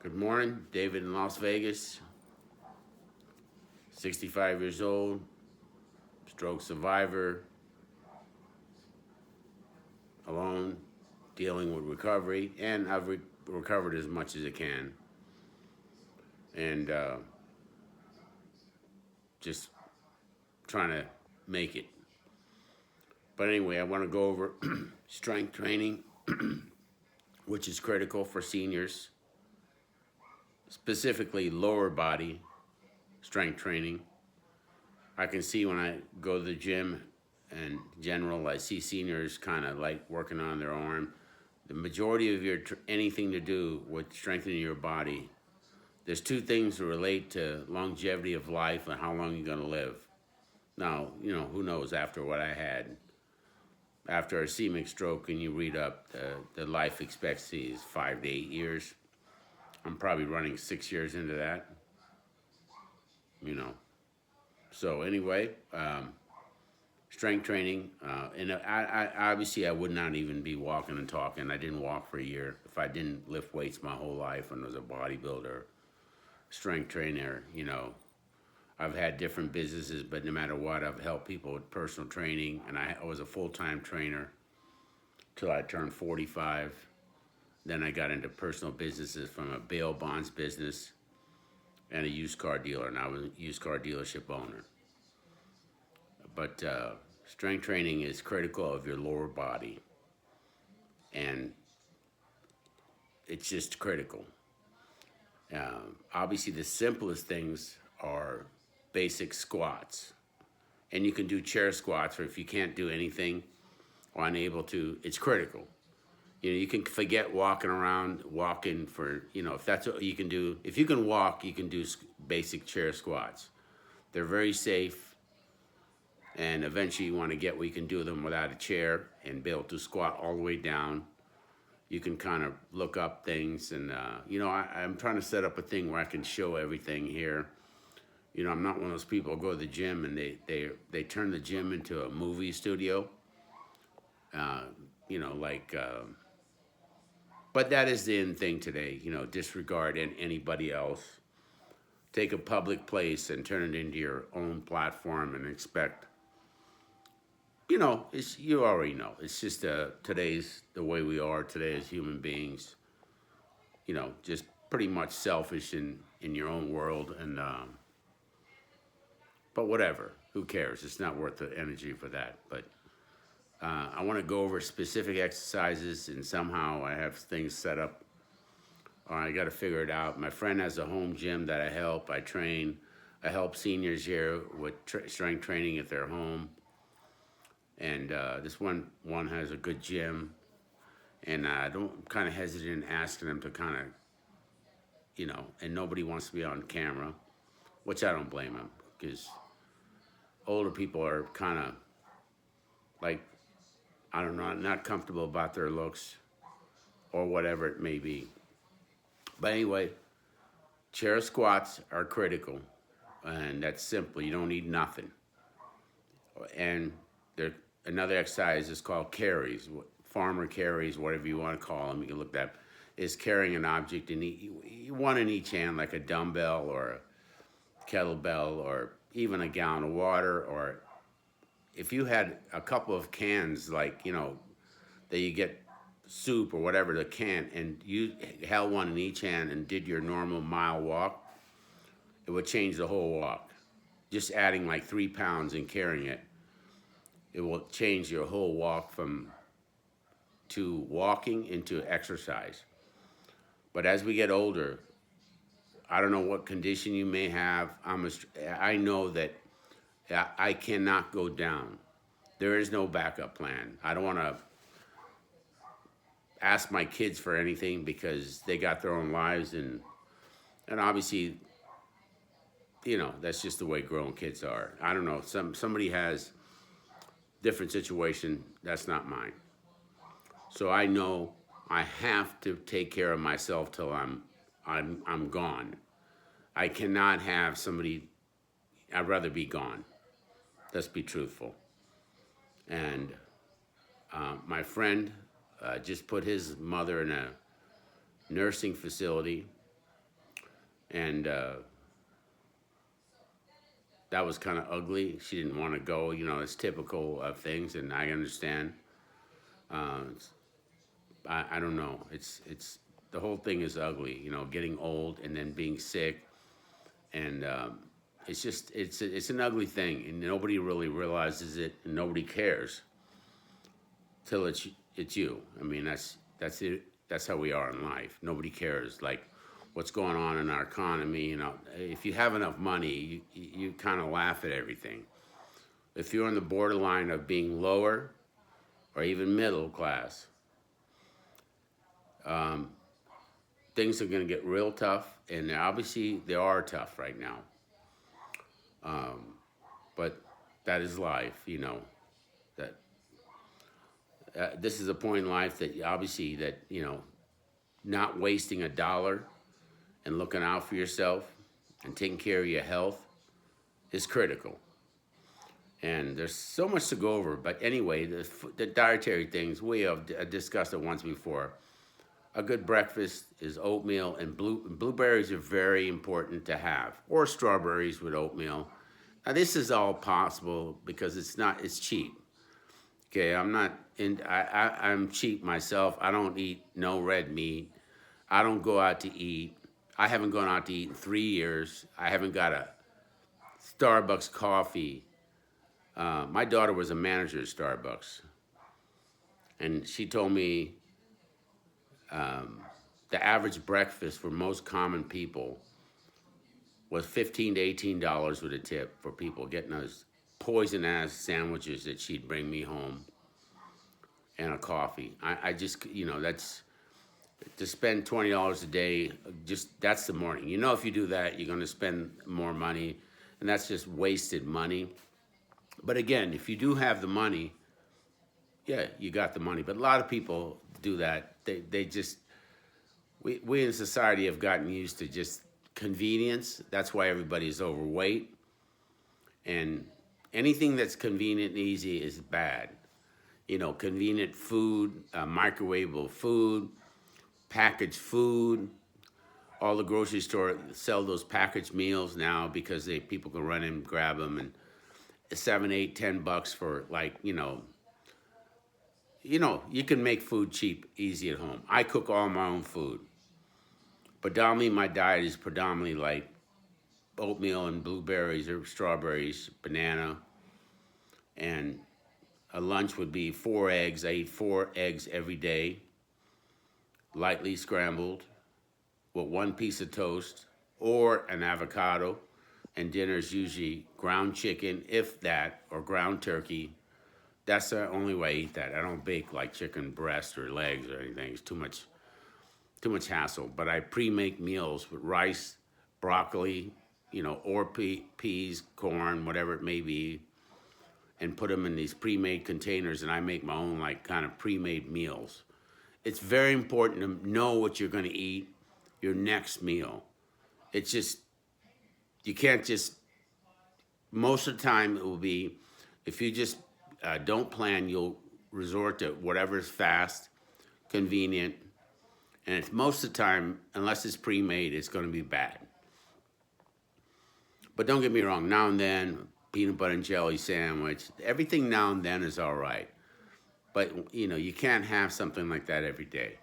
Good morning, David in Las Vegas, 65 years old, stroke survivor, alone, dealing with recovery, and I've recovered as much as I can, and just trying to make it. But anyway, I want to go over strength training, which is critical for seniors, specifically lower body strength training. I can see when I go to the gym in general, I see seniors kind of like working on their arm. The majority of your anything to do with strengthening your body, there's two things that relate to longevity of life and how long you're going to live. Now, who knows after what I had. After a ischemic stroke, and you read up, the life expectancy is 5 to 8 years. I'm probably running 6 years into that. So anyway, strength training, and I obviously I would not even be walking and talking. I didn't walk for a year if I didn't lift weights my whole life and was a bodybuilder, strength trainer. I've had different businesses, but no matter what, I've helped people with personal training, and I was a full-time trainer till I turned 45. Then I got into personal businesses from a bail bonds business and a used car dealer, and I was a used car dealership owner. But strength training is critical of your lower body, and it's just critical. Obviously, the simplest things are basic squats, and you can do chair squats, or if you can't do anything or unable to, it's critical. You can forget walking for, if that's what you can do. If you can walk, you can do basic chair squats. They're very safe, and eventually you want to get where you can do them without a chair and be able to squat all the way down. You can kind of look up things, and I'm trying to set up a thing where I can show everything here. I'm not one of those people who go to the gym and they turn the gym into a movie studio. But that is the end thing today. Disregard anybody else. Take a public place and turn it into your own platform and expect. You already know. It's just today's the way we are today as human beings. Just pretty much selfish in your own world, and but whatever. Who cares? It's not worth the energy for that. But I want to go over specific exercises, and somehow I have things set up. Or I got to figure it out. My friend has a home gym that I help. I train. I help seniors here with strength training at their home. And this one has a good gym, and I don't kind of hesitant asking them to kind of, and nobody wants to be on camera, which I don't blame them, because older people are kind of like, I don't know, not comfortable about their looks or whatever it may be. But anyway, chair squats are critical, and that's simple. You don't need nothing. And another exercise is called carries, farmer carries, whatever you want to call them. You can look that. Is carrying an object in one in each hand, like a dumbbell or a kettlebell or even a gallon of water, or if you had a couple of cans, like, that you get soup or whatever, the can, and you held one in each hand and did your normal mile walk, it would change the whole walk. Just adding like 3 pounds and carrying it, it will change your whole walk to walking into exercise. But as we get older, I don't know what condition you may have. I know that I cannot go down. There is no backup plan. I don't want to ask my kids for anything because they got their own lives, and obviously, that's just the way grown kids are. I don't know. Somebody has different situation. That's not mine. So I know I have to take care of myself till I'm gone. I cannot have somebody. I'd rather be gone. Let's be truthful. And my friend just put his mother in a nursing facility, and that was kind of ugly. She didn't want to go. You know, it's typical of things, and I understand. Uh, I don't know. It's the whole thing is ugly. You know, getting old and then being sick, and it's just it's an ugly thing, and nobody really realizes it, and nobody cares till it's you. I mean, that's it. That's how we are in life. Nobody cares like what's going on in our economy. You know, if you have enough money, you kind of laugh at everything. If you're on the borderline of being lower or even middle class, um, things are going to get real tough, and obviously they are tough right now. Um, but that is life, you know. That this is a point in life that obviously that you know, not wasting a dollar and looking out for yourself and taking care of your health is critical. And there's so much to go over. But anyway, the dietary things we have discussed it once before. A good breakfast is oatmeal, and blueberries are very important to have, or strawberries with oatmeal. Now this is all possible because it's cheap. Okay, I'm not in. I'm cheap myself. I don't eat no red meat. I don't go out to eat. I haven't gone out to eat in 3 years. I haven't got a Starbucks coffee. My daughter was a manager at Starbucks, and she told me um, the average breakfast for most common people was $15 to $18 with a tip for people getting those poison ass sandwiches that she'd bring me home and a coffee. I just, you know, that's to spend $20 a day. Just that's the morning. You know, if you do that, you're going to spend more money, and that's just wasted money. But again, if you do have the money, yeah, you got the money. But a lot of people do that. They just we in society have gotten used to just convenience. That's why everybody's overweight. And anything that's convenient and easy is bad. You know, convenient food, microwavable food, packaged food. All the grocery stores sell those packaged meals now because people can run in and grab them, and 7, 8, $10 for like you can make food cheap, easy at home. I cook all my own food. Predominantly, my diet is predominantly like oatmeal and blueberries or strawberries, banana, and a lunch would be 4 eggs. I eat 4 eggs every day, lightly scrambled, with one piece of toast or an avocado. And dinner is usually ground chicken, if that, or ground turkey. That's the only way I eat that. I don't bake like chicken breast or legs or anything. It's too much hassle. But I pre-make meals with rice, broccoli, or peas, corn, whatever it may be, and put them in these pre-made containers. And I make my own like kind of pre-made meals. It's very important to know what you're going to eat your next meal. It's just you can't just. Most of the time, it will be if you just don't plan, you'll resort to whatever's fast, convenient, and it's most of the time, unless it's pre-made, it's going to be bad. But don't get me wrong, now and then, peanut butter and jelly sandwich, everything now and then is all right. But you can't have something like that every day.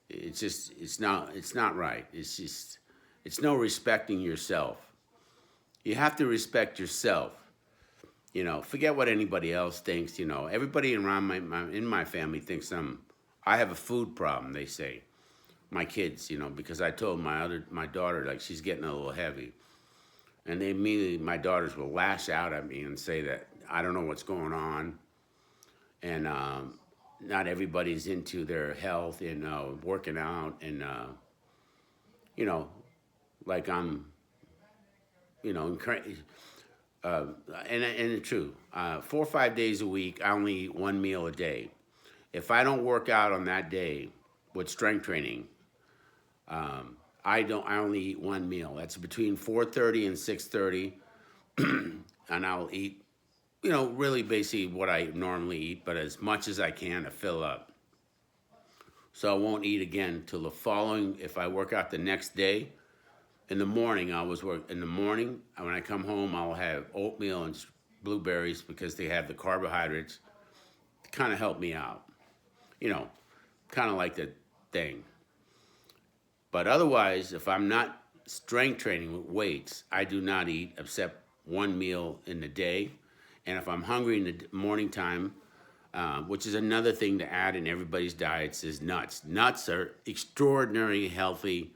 It's not right. It's no respecting yourself. You have to respect yourself. Forget what anybody else thinks. Everybody around in my family thinks I have a food problem. They say, my kids, because I told my daughter like she's getting a little heavy, and they immediately my daughters will lash out at me and say that I don't know what's going on, and not everybody's into their health and working out, and you know, like I'm, encourage. Uh, and it's true. 4 or 5 days a week, I only eat one meal a day. If I don't work out on that day with strength training, um, I don't. I only eat one meal. That's between 4:30 and 6:30, and I'll eat, really basically what I normally eat, but as much as I can to fill up. So I won't eat again till the following. If I work out the next day, In the morning, I always work. In the morning, when I come home, I'll have oatmeal and blueberries because they have the carbohydrates to kind of help me out. You know, kind of like the thing. But otherwise, if I'm not strength training with weights, I do not eat except one meal in the day. And if I'm hungry in the morning time, which is another thing to add in everybody's diets, is nuts. Nuts are extraordinarily healthy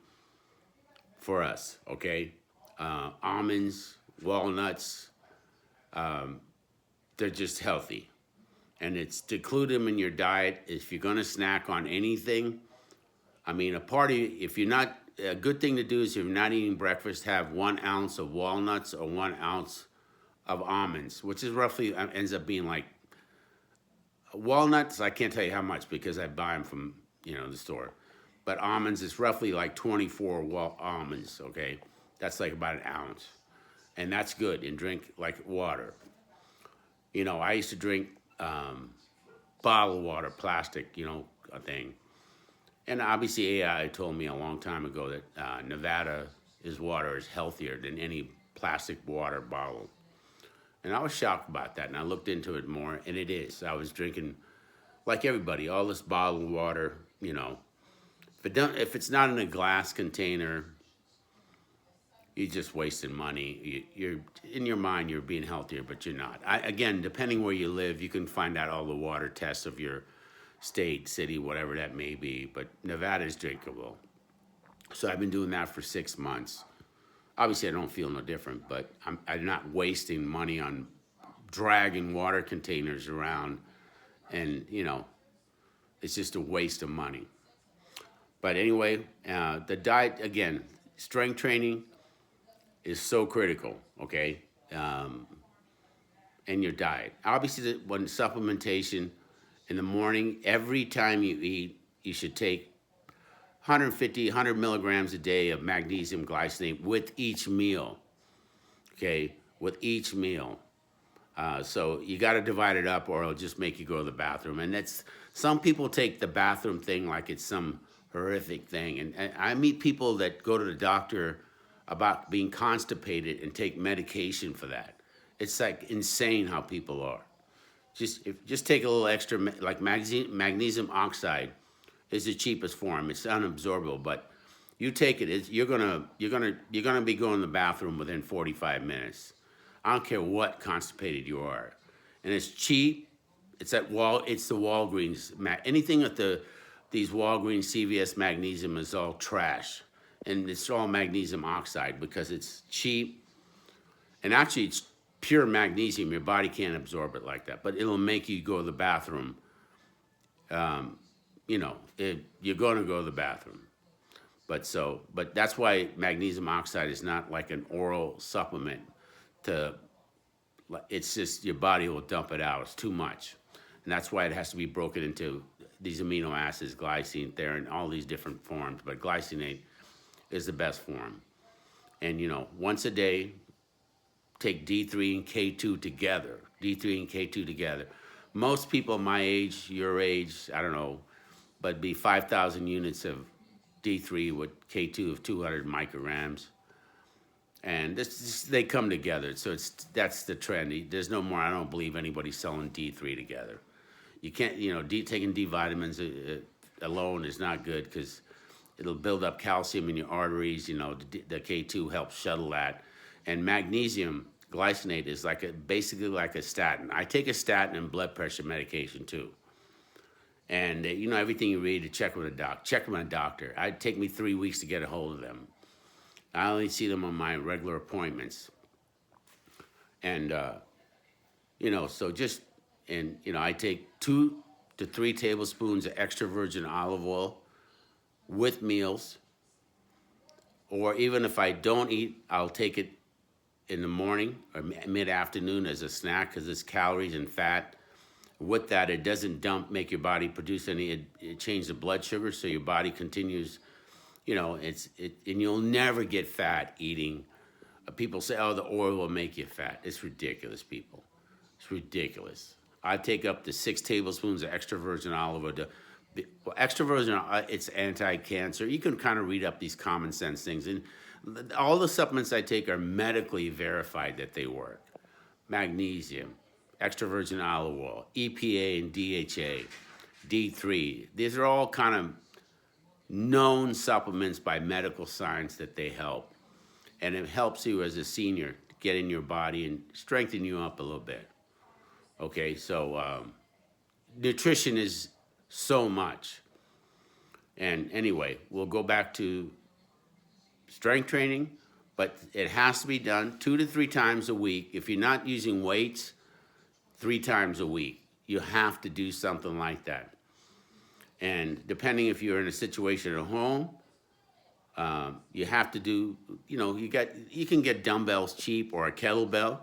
for us, okay? Almonds, walnuts, they're just healthy. And it's to include them in your diet. If you're gonna snack on anything, I mean, if you're not, a good thing to do is if you're not eating breakfast, have 1 ounce of walnuts or 1 ounce of almonds, which is roughly, ends up being like, walnuts, I can't tell you how much because I buy them from, the store. But almonds is roughly like 24 almonds, okay? That's like about an ounce. And that's good. And drink like water. I used to drink bottled water, plastic, a thing. And obviously AI told me a long time ago that Nevada water is healthier than any plastic water bottle. And I was shocked about that. And I looked into it more, and it is. I was drinking, like everybody, all this bottled water. If it's not in a glass container, you're just wasting money. You're in your mind, you're being healthier, but you're not. Again, depending where you live, you can find out all the water tests of your state, city, whatever that may be. But Nevada is drinkable. So I've been doing that for 6 months. Obviously, I don't feel no different, but I'm not wasting money on dragging water containers around, and it's just a waste of money. But anyway, the diet again, strength training is so critical. Okay, and your diet. Obviously, when supplementation in the morning, every time you eat, you should take 150, 100 milligrams a day of magnesium glycinate with each meal. Okay, with each meal. So you got to divide it up, or it'll just make you go to the bathroom. And that's some people take the bathroom thing like it's some horrific thing. And I meet people that go to the doctor about being constipated and take medication for that. It's like insane how people are. Just take a little extra, like magnesium oxide is the cheapest form. It's unabsorbable, but you take it, you're gonna be going to the bathroom within 45 minutes. I don't care what constipated you are, and it's cheap. It's It's the Walgreens. Anything at these Walgreens, CVS magnesium is all trash, and it's all magnesium oxide because it's cheap, and actually it's pure magnesium. Your body can't absorb it like that, but it'll make you go to the bathroom. You're going to go to the bathroom. But that's why magnesium oxide is not like an oral supplement. To, it's just your body will dump it out. It's too much, and that's why it has to be broken into these amino acids, glycine, therin, all these different forms. But glycinate is the best form. And once a day, take D3 and K2 together. D3 and K2 together. Most people my age, your age, I don't know, but be 5,000 units of D3 with K2 of 200 micrograms. And they come together. So that's the trend. There's no more, I don't believe anybody selling D3 together. You can't, taking D vitamins alone is not good because it'll build up calcium in your arteries. The K2 helps shuttle that. And magnesium glycinate is basically like a statin. I take a statin and blood pressure medication too. And everything you read, to check with a doctor. It'd take me 3 weeks to get a hold of them. I only see them on my regular appointments. And I take 2 to 3 tablespoons of extra virgin olive oil with meals. Or even if I don't eat, I'll take it in the morning or mid-afternoon as a snack because it's calories and fat. With that, it doesn't make your body produce any, it changes the blood sugar, so your body continues, and you'll never get fat eating. People say, oh, the oil will make you fat. It's ridiculous, people. It's ridiculous. I take up to 6 tablespoons of extra virgin olive oil. Extra virgin, it's anti-cancer. You can kind of read up these common sense things. And All the supplements I take are medically verified that they work. Magnesium, extra virgin olive oil, EPA and DHA, D3. These are all kind of known supplements by medical science that they help. And it helps you as a senior get in your body and strengthen you up a little bit. Okay, so nutrition is so much. And anyway, we'll go back to strength training, but it has to be done 2 to 3 times a week. If you're not using weights, 3 times a week. You have to do something like that. And depending if you're in a situation at home, you have to do, you can get dumbbells cheap or a kettlebell.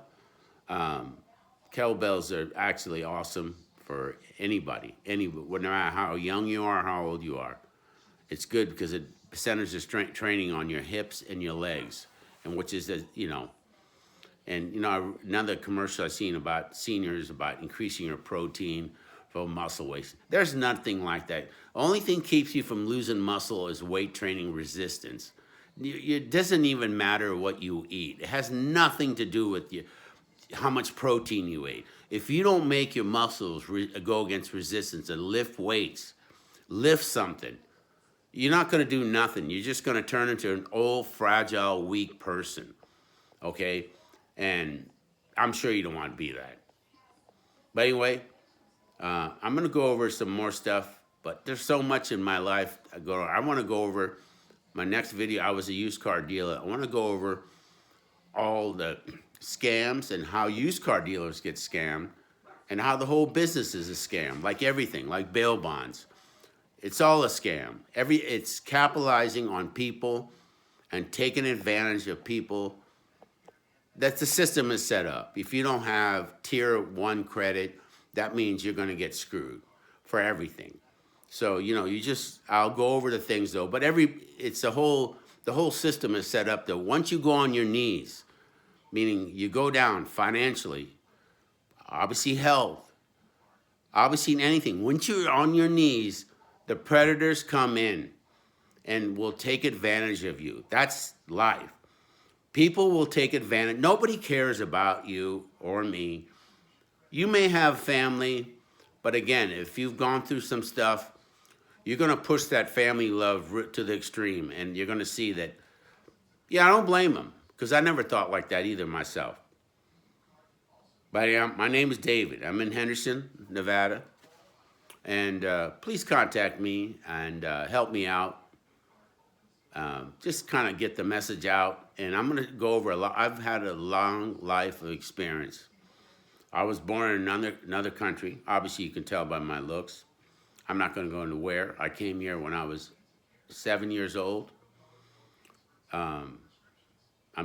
Kettlebells are actually awesome for anybody, no matter how young you are, how old you are. It's good because it centers the strength training on your hips and your legs, and which is and another commercial I've seen about seniors about increasing your protein for muscle waste. There's nothing like that. Only thing keeps you from losing muscle is weight training resistance. It doesn't even matter what you eat. It has nothing to do with how much protein you ate. If you don't make your muscles go against resistance and lift weights, lift something, you're not going to do nothing. You're just going to turn into an old, fragile, weak person. Okay? And I'm sure you don't want to be that. But anyway, I'm going to go over some more stuff, but there's so much in my life. I want to go over my next video. I was a used car dealer. I want to go over all the scams and how used car dealers get scammed and how the whole business is a scam, like everything, like bail bonds. It's all a scam. It's capitalizing on people and taking advantage of people. That the system is set up. If you don't have tier 1 credit, that means you're going to get screwed for everything. So, I'll go over the things though, but the whole system is set up that once you go on your knees, meaning you go down financially, obviously health, obviously anything, once you're on your knees, the predators come in and will take advantage of you. That's life. People will take advantage. Nobody cares about you or me. You may have family, but again, if you've gone through some stuff, you're going to push that family love to the extreme, and you're going to see that, I don't blame them, because I never thought like that either myself. But my name is David. I'm in Henderson, Nevada, and please contact me and help me out. Just kind of get the message out, and I'm going to go over a lot. I've had a long life of experience. I was born in another country. Obviously, you can tell by my looks. I'm not going to go into where. I came here when I was 7 years old. I'm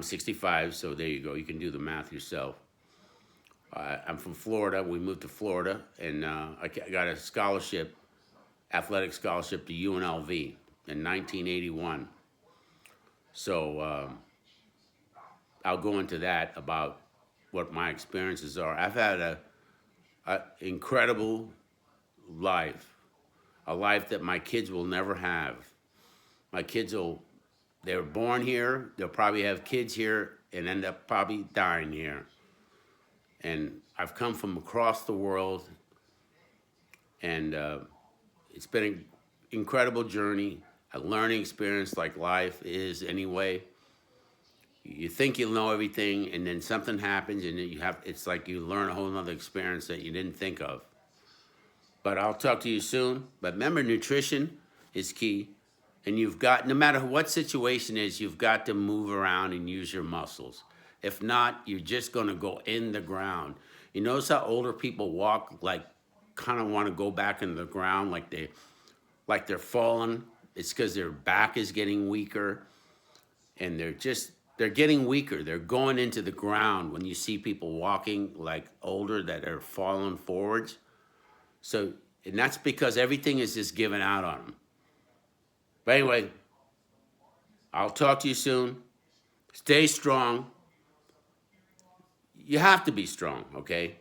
65, so there you go. You can do the math yourself. I'm from Florida. We moved to Florida, and I got a scholarship, athletic scholarship to UNLV in 1981. So I'll go into that about what my experiences are. I've had an incredible life, a life that my kids will never have. My kids they're born here, they'll probably have kids here and end up probably dying here. And I've come from across the world, and it's been an incredible journey, a learning experience like life is anyway. You think you'll know everything, and then something happens, and it's like you learn a whole nother experience that you didn't think of. But I'll talk to you soon. But remember, nutrition is key. And no matter what situation is, you've got to move around and use your muscles. If not, you're just going to go in the ground. You notice how older people walk, like kind of want to go back in the ground, like they're falling. It's because their back is getting weaker, and they're getting weaker. They're going into the ground when you see people walking like older that are falling forwards. So, and that's because everything is just given out on them. But anyway, I'll talk to you soon. Stay strong. You have to be strong, okay?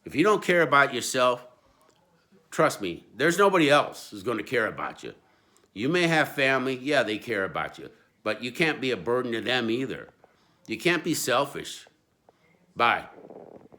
If you don't care about yourself, trust me, there's nobody else who's going to care about you. You may have family, yeah, they care about you. but you can't be a burden to them either. You can't be selfish. Bye.